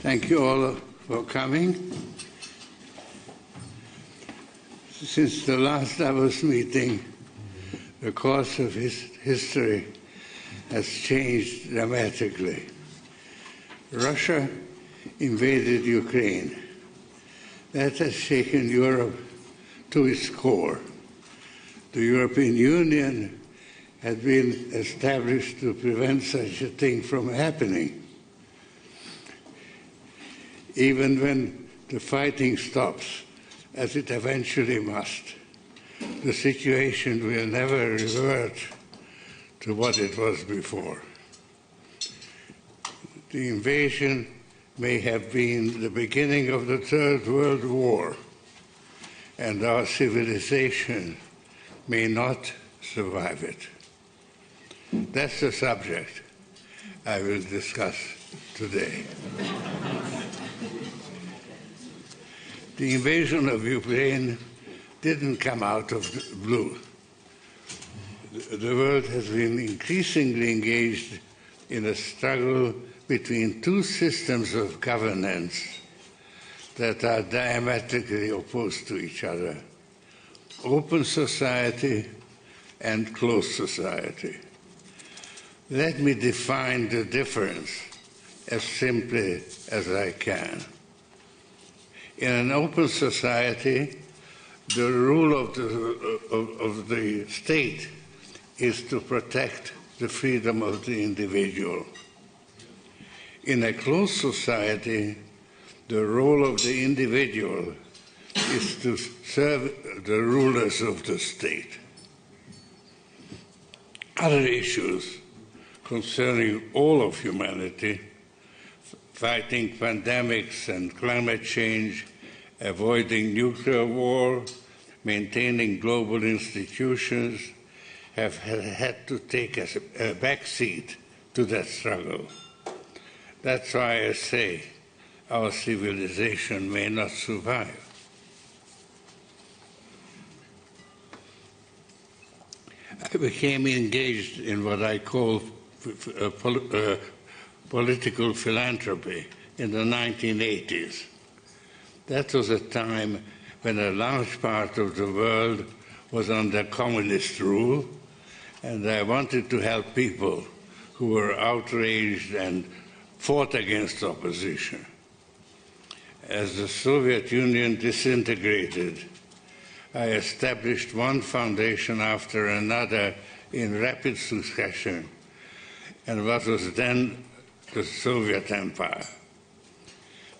Thank you all for coming. Since the last Davos meeting, the course of history has changed dramatically. Russia invaded Ukraine. That has shaken Europe to its core. The European Union had been established to prevent such a thing from happening. Even when the fighting stops, as it eventually must, the situation will never revert to what it was before. The invasion may have been the beginning of the Third World War, and our civilization may not survive it. That's the subject I will discuss today. The invasion of Ukraine didn't come out of the blue. The world has been increasingly engaged in a struggle between two systems of governance that are diametrically opposed to each other: open society and closed society. Let me define the difference as simply as I can. In an open society, the rule of the state is to protect the freedom of the individual. In a closed society, the role of the individual is to serve the rulers of the state. Other issues concerning all of humanity, fighting pandemics and climate change, avoiding nuclear war, maintaining global institutions, have had to take a backseat to that struggle. That's why I say our civilization may not survive. I became engaged in what I call political philanthropy in the 1980s. That was a time when a large part of the world was under communist rule, and I wanted to help people who were outraged and fought against opposition. As the Soviet Union disintegrated, I established one foundation after another in rapid succession, and what was then the Soviet Empire.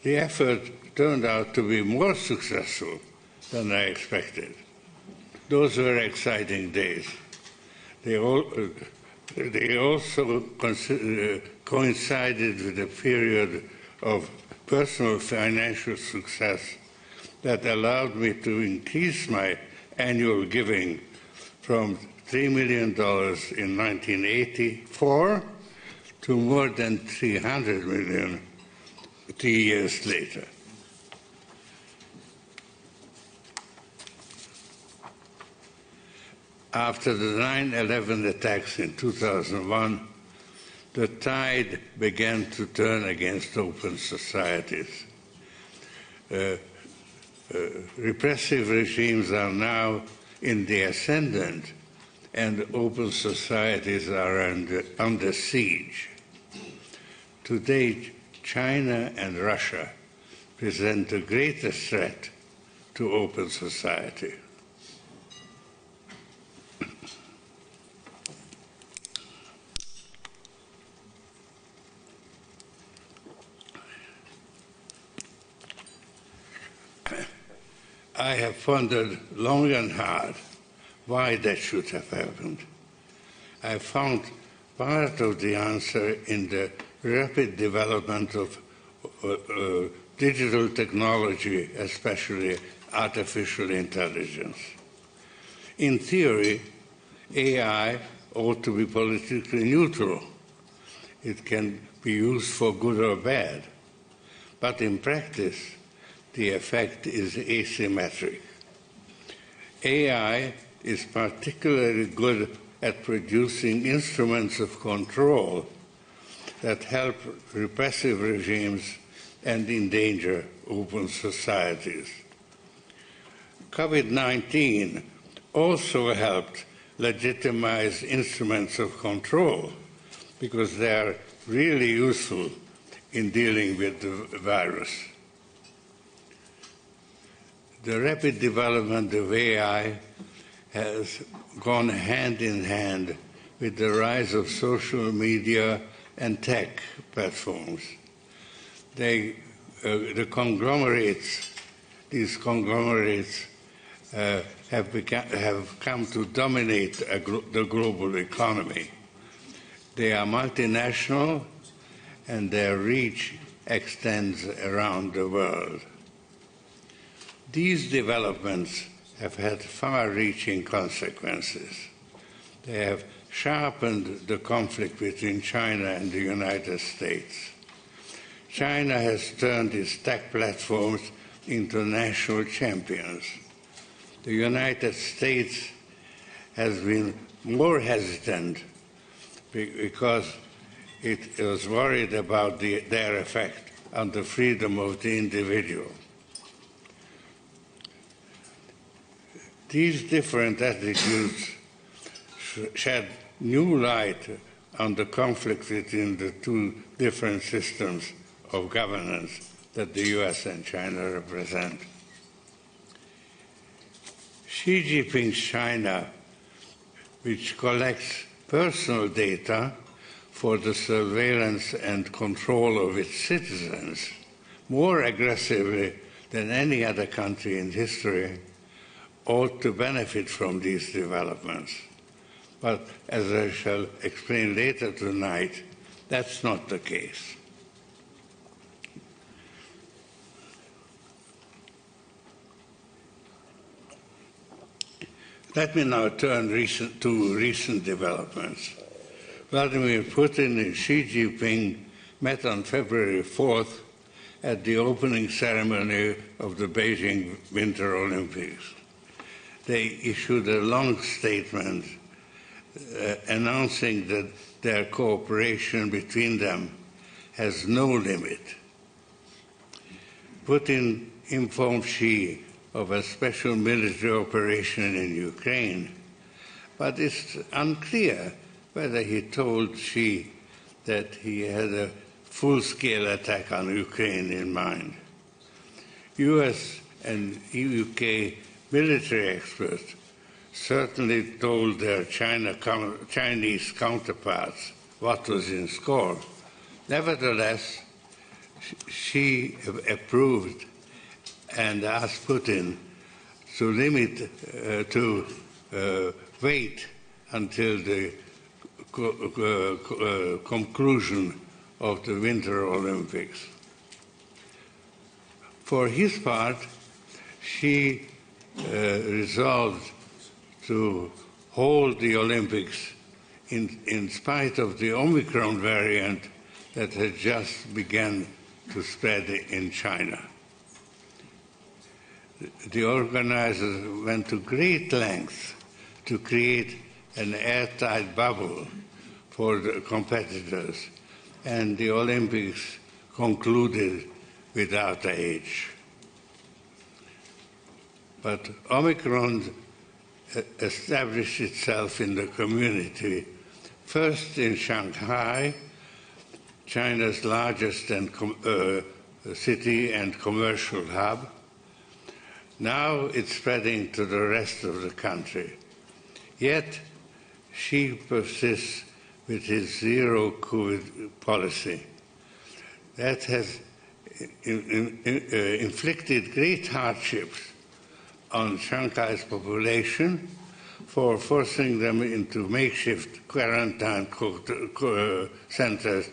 The effort turned out to be more successful than I expected. Those were exciting days. They also coincided with a period of personal financial success that allowed me to increase my annual giving from $3 million in 1984 to more than $300 million 3 years later. After the 9/11 attacks in 2001, the tide began to turn against open societies. Repressive regimes are now in the ascendant, and open societies are under siege. Today, China and Russia present the greatest threat to open society. I have pondered long and hard why that should have happened. I found part of the answer in the rapid development of digital technology, especially artificial intelligence. In theory, AI ought to be politically neutral. It can be used for good or bad. But in practice, the effect is asymmetric. AI is particularly good at producing instruments of control that help repressive regimes and endanger open societies. COVID-19 also helped legitimize instruments of control because they are really useful in dealing with the virus. The rapid development of AI has gone hand in hand with the rise of social media and tech platforms. These conglomerates have come to dominate the global economy. They are multinational, and their reach extends around the world. These developments have had far-reaching consequences. They have sharpened the conflict between China and the United States. China has turned its tech platforms into national champions. The United States has been more hesitant because it was worried about their effect on the freedom of the individual. These different attitudes shed new light on the conflict between the two different systems of governance that the US and China represent. Xi Jinping's China, which collects personal data for the surveillance and control of its citizens more aggressively than any other country in history, ought to benefit from these developments. But as I shall explain later tonight, that's not the case. Let me now turn to recent developments. Vladimir Putin and Xi Jinping met on February 4th at the opening ceremony of the Beijing Winter Olympics. They issued a long statement announcing that their cooperation between them has no limit. Putin informed Xi of a special military operation in Ukraine, but it's unclear whether he told Xi that he had a full-scale attack on Ukraine in mind. US and UK military experts certainly told their Chinese counterparts what was in score. Nevertheless, Xi approved and asked Putin to wait until the conclusion of the Winter Olympics. For his part, Xi resolved to hold the Olympics in spite of the Omicron variant that had just begun to spread in China. The organizers went to great lengths to create an airtight bubble for the competitors, and the Olympics concluded without a hitch. But Omicron established itself in the community, first in Shanghai, China's largest city and commercial hub. Now it's spreading to the rest of the country. Yet, Xi persists with his zero-COVID policy. That has inflicted great hardships on Shanghai's population for forcing them into makeshift quarantine centers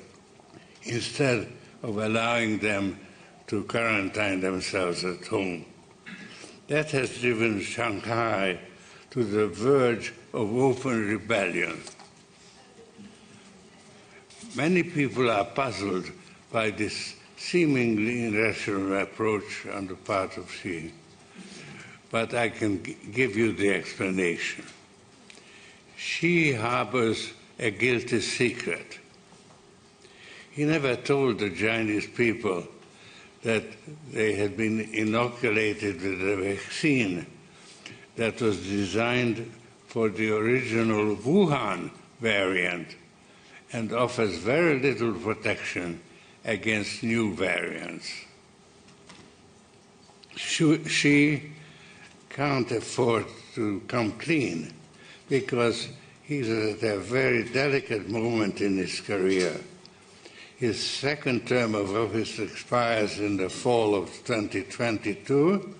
instead of allowing them to quarantine themselves at home. That has driven Shanghai to the verge of open rebellion. Many people are puzzled by this seemingly irrational approach on the part of Xi, but I can give you the explanation. Xi harbors a guilty secret. He never told the Chinese people that they had been inoculated with a vaccine that was designed for the original Wuhan variant and offers very little protection against new variants. She can't afford to come clean because he's at a very delicate moment in his career. His second term of office expires in the fall of 2022,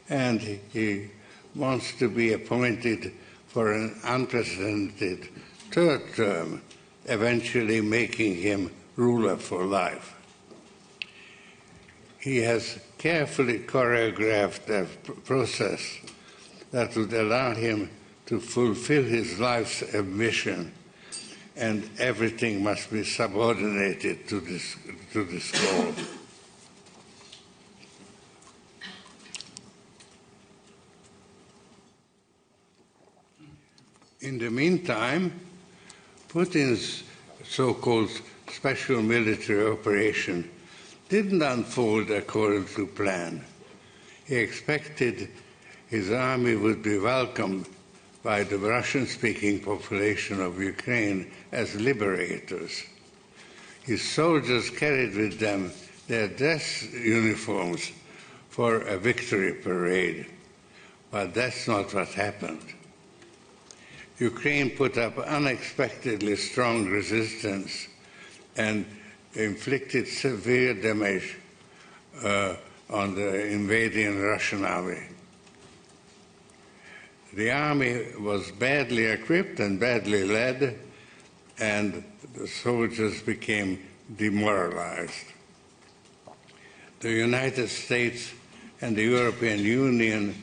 and he wants to be appointed for an unprecedented third term, eventually making him ruler for life. He has carefully choreographed a process that would allow him to fulfill his life's ambition, and everything must be subordinated to this goal. In the meantime, Putin's so-called special military operation didn't unfold according to plan. He expected his army would be welcomed by the Russian-speaking population of Ukraine as liberators. His soldiers carried with them their dress uniforms for a victory parade, but that's not what happened. Ukraine put up unexpectedly strong resistance and inflicted severe damage on the invading Russian army. The army was badly equipped and badly led, and the soldiers became demoralized. The United States and the European Union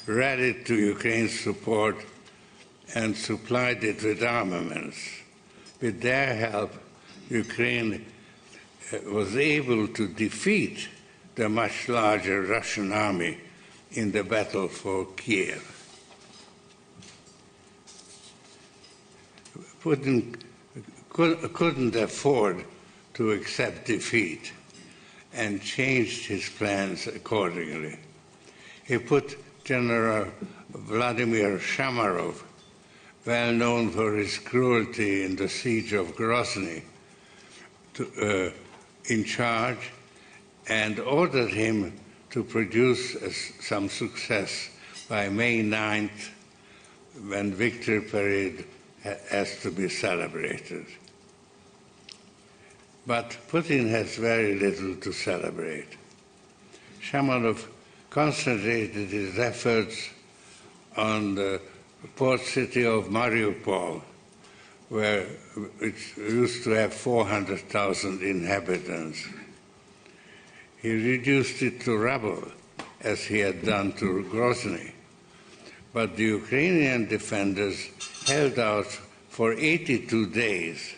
rallied to Ukraine's support and supplied it with armaments. With their help, Ukraine was able to defeat the much larger Russian army in the battle for Kiev. Putin couldn't afford to accept defeat and changed his plans accordingly. He put General Vladimir Shamarov, well known for his cruelty in the siege of Grozny, in charge and ordered him to produce some success by May 9th, when victory parade has to be celebrated. But Putin has very little to celebrate. Shamanov concentrated his efforts on the port city of Mariupol, which used to have 400,000 inhabitants. He reduced it to rubble, as he had done to Grozny. But the Ukrainian defenders held out for 82 days,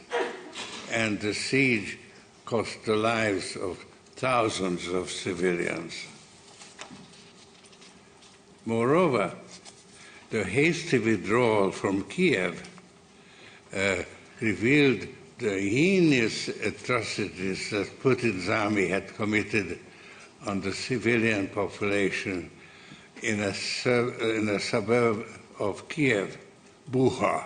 and the siege cost the lives of thousands of civilians. Moreover, the hasty withdrawal from Kiev revealed the heinous atrocities that Putin's army had committed on the civilian population in a suburb of Kiev, Bucha.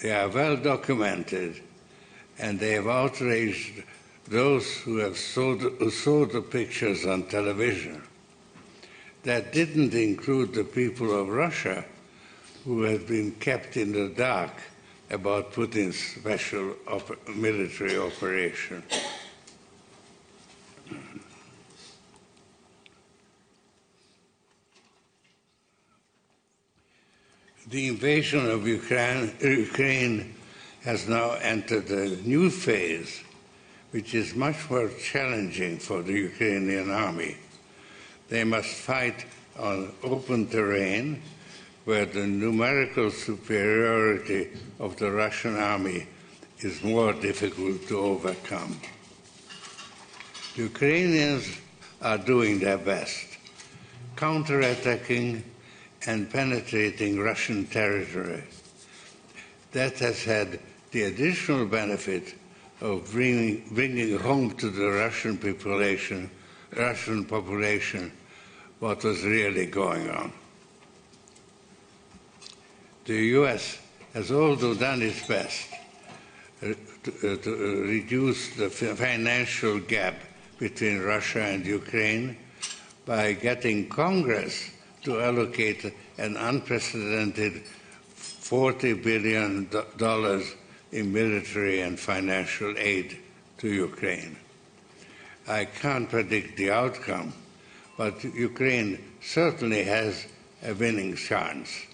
They are well documented, and they have outraged those who saw the pictures on television. That didn't include the people of Russia, who had been kept in the dark about Putin's special military operation. The invasion of Ukraine has now entered a new phase, which is much more challenging for the Ukrainian army. They must fight on open terrain, where the numerical superiority of the Russian army is more difficult to overcome. The Ukrainians are doing their best, counterattacking and penetrating Russian territory. That has had the additional benefit of bringing home to the Russian population what was really going on. The U.S. has also done its best to reduce the financial gap between Russia and Ukraine by getting Congress to allocate an unprecedented $40 billion in military and financial aid to Ukraine. I can't predict the outcome, but Ukraine certainly has a winning chance.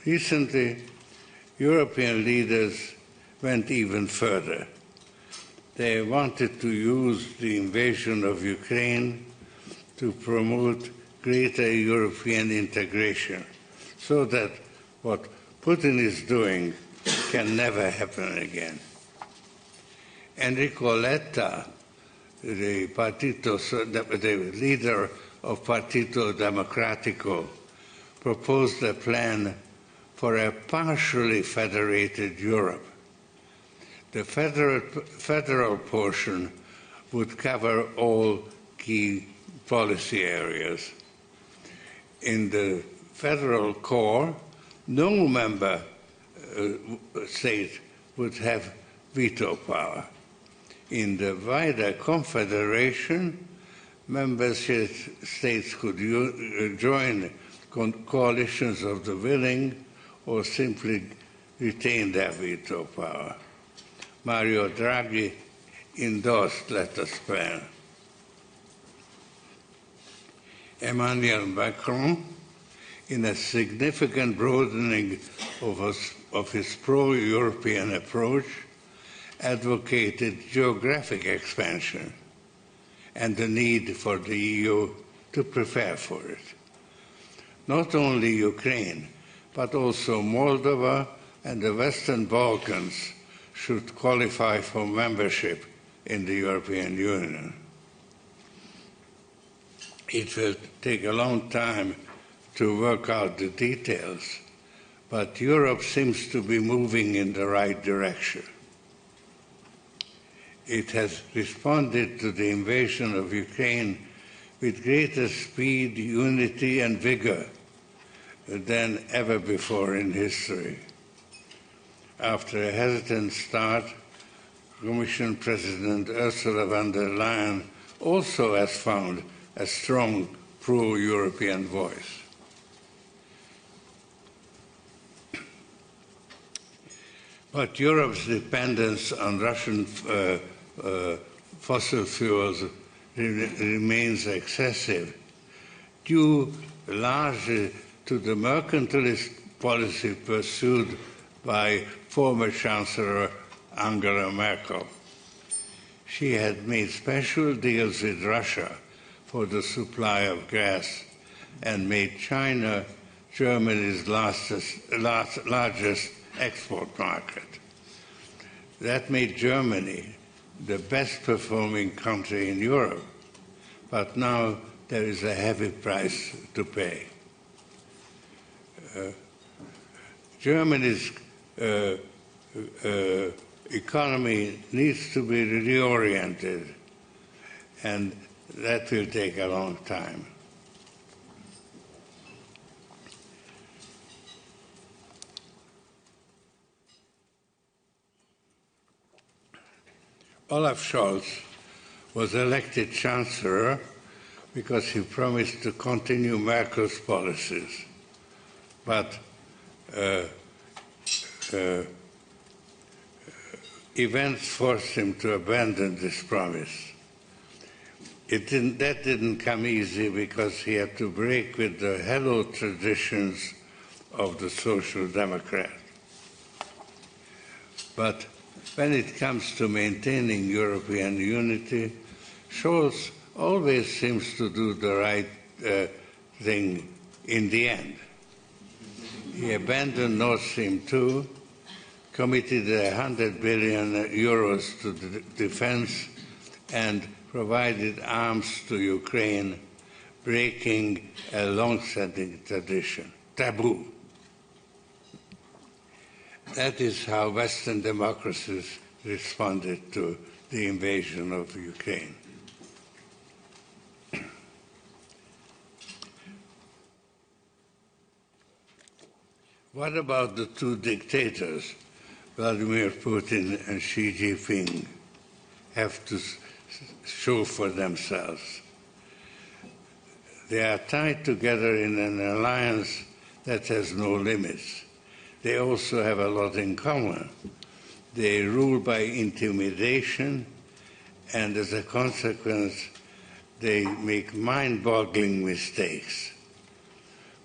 Recently, European leaders went even further. They wanted to use the invasion of Ukraine to promote greater European integration, so that what Putin is doing can never happen again. Enrico Letta, the leader of Partito Democratico, proposed a plan for a partially federated Europe. The federal portion would cover all key policy areas. In the federal core, no member state would have veto power. In the wider confederation, member states could join coalitions of the willing or simply retain their veto power. Mario Draghi endorsed Letta's plan. Emmanuel Macron, in a significant broadening of his pro-European approach, advocated geographic expansion and the need for the EU to prepare for it. Not only Ukraine, but also Moldova and the Western Balkans should qualify for membership in the European Union. It will take a long time to work out the details, but Europe seems to be moving in the right direction. It has responded to the invasion of Ukraine with greater speed, unity, and vigor than ever before in history. After a hesitant start, Commission President Ursula von der Leyen also has found a strong pro-European voice. But Europe's dependence on Russian fossil fuels remains excessive, due largely to the mercantilist policy pursued by former Chancellor Angela Merkel. She had made special deals with Russia for the supply of gas and made China Germany's largest export market. That made Germany the best performing country in Europe, but now there is a heavy price to pay. Germany's economy needs to be reoriented, and that will take a long time. Olaf Scholz was elected Chancellor because he promised to continue Merkel's policies. But events forced him to abandon this promise. That didn't come easy because he had to break with the hallowed traditions of the Social Democrat. But when it comes to maintaining European unity, Scholz always seems to do the right thing in the end. He abandoned Nord Stream 2, committed 100 billion euros to the defense, and provided arms to Ukraine, breaking a long-standing tradition, taboo. That is how Western democracies responded to the invasion of Ukraine. What about the two dictators, Vladimir Putin and Xi Jinping, have to show for themselves? They are tied together in an alliance that has no limits. They also have a lot in common. They rule by intimidation, and as a consequence, they make mind-boggling mistakes.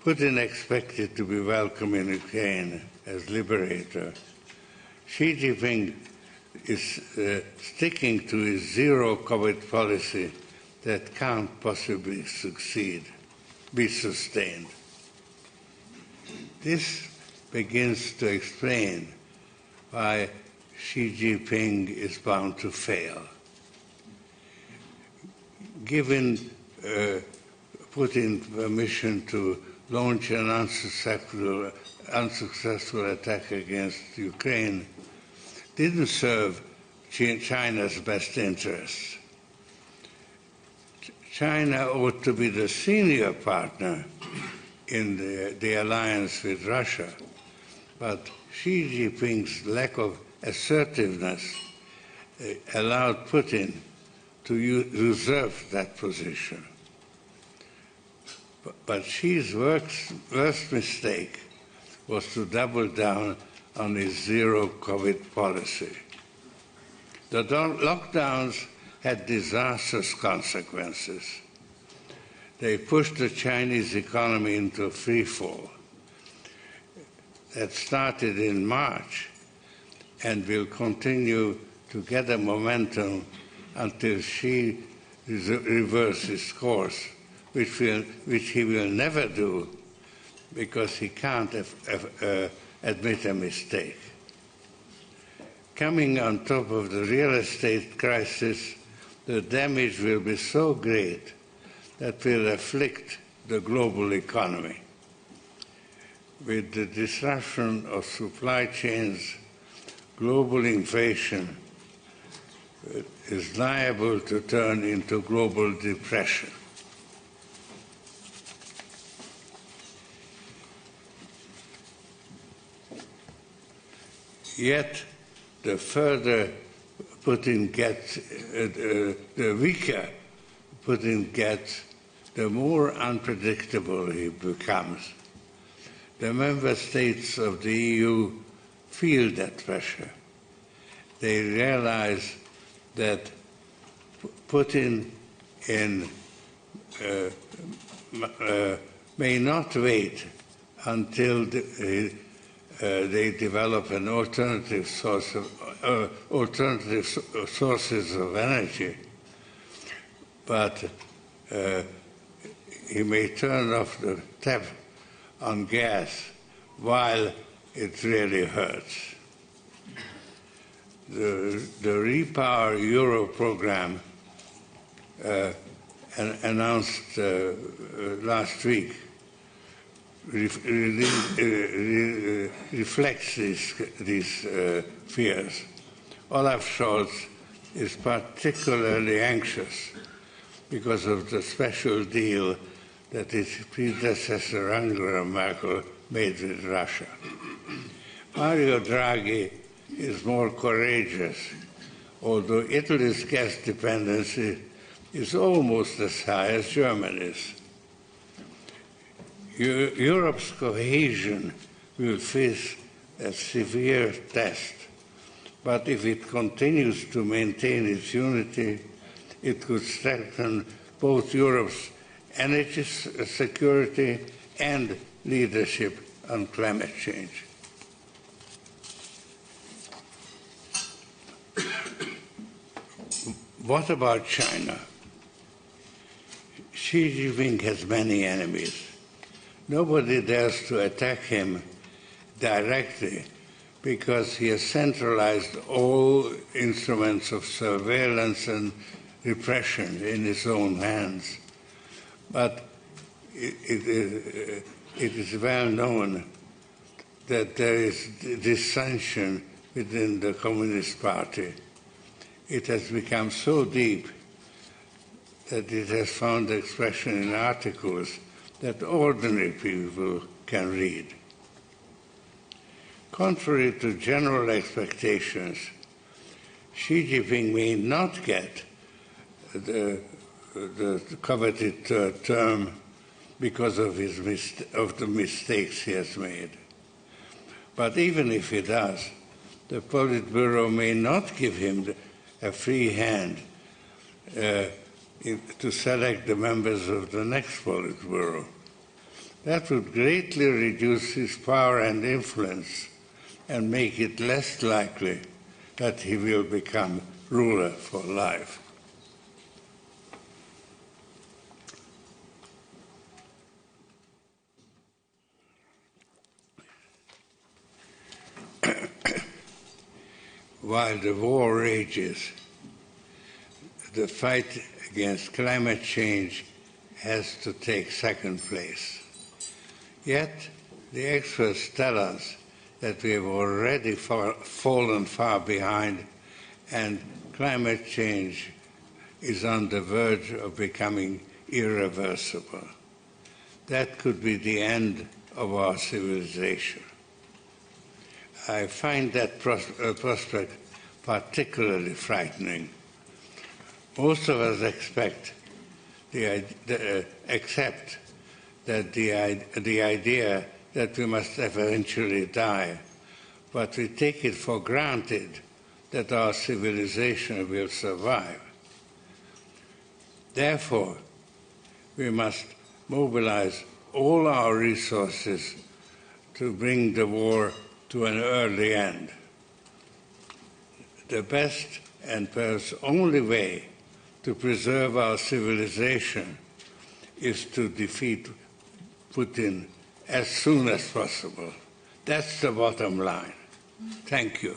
Putin expected to be welcome in Ukraine as liberator. Xi Jinping is sticking to his zero-COVID policy that can't possibly be sustained. This begins to explain why Xi Jinping is bound to fail. Given Putin permission to launch an unsuccessful attack against Ukraine, didn't serve China's best interests. China ought to be the senior partner in the alliance with Russia, but Xi Jinping's lack of assertiveness allowed Putin to usurp that position. But Xi's worst mistake was to double down on his zero-COVID policy. The lockdowns had disastrous consequences. They pushed the Chinese economy into a free fall that started in March and will continue to gather momentum until Xi reverses course, which he will never do because he can't admit a mistake. Coming on top of the real estate crisis, the damage will be so great that will afflict the global economy. With the disruption of supply chains, global inflation is liable to turn into global depression. Yet, the further Putin gets, the weaker Putin gets, the more unpredictable he becomes. The member states of the EU feel that pressure. They realize that Putin may not wait until they develop an alternative sources of energy, but he may turn off the tap on gas while it really hurts. The Repower Euro program announced last week reflects these fears. Olaf Scholz is particularly anxious because of the special deal that his predecessor Angela Merkel made with Russia. Mario Draghi is more courageous, although Italy's gas dependency is almost as high as Germany's. Europe's cohesion will face a severe test, but if it continues to maintain its unity, it could strengthen both Europe's energy security and leadership on climate change. What about China? Xi Jinping has many enemies. Nobody dares to attack him directly because he has centralized all instruments of surveillance and repression in his own hands. But it is well known that there is dissension within the Communist Party. It has become so deep that it has found expression in articles that ordinary people can read. Contrary to general expectations, Xi Jinping may not get the coveted third term because of the mistakes he has made. But even if he does, the Politburo may not give him a free hand to select the members of the next Politburo. That would greatly reduce his power and influence and make it less likely that he will become ruler for life. While the war rages, the fight against climate change has to take second place. Yet, the experts tell us that we have already fallen far behind, and climate change is on the verge of becoming irreversible. That could be the end of our civilization. I find that prospect particularly frightening. Most of us accept that the idea that we must eventually die, but we take it for granted that our civilization will survive. Therefore, we must mobilize all our resources to bring the war to an early end. The best and perhaps only way to preserve our civilization is to defeat Putin as soon as possible. That's the bottom line. Thank you.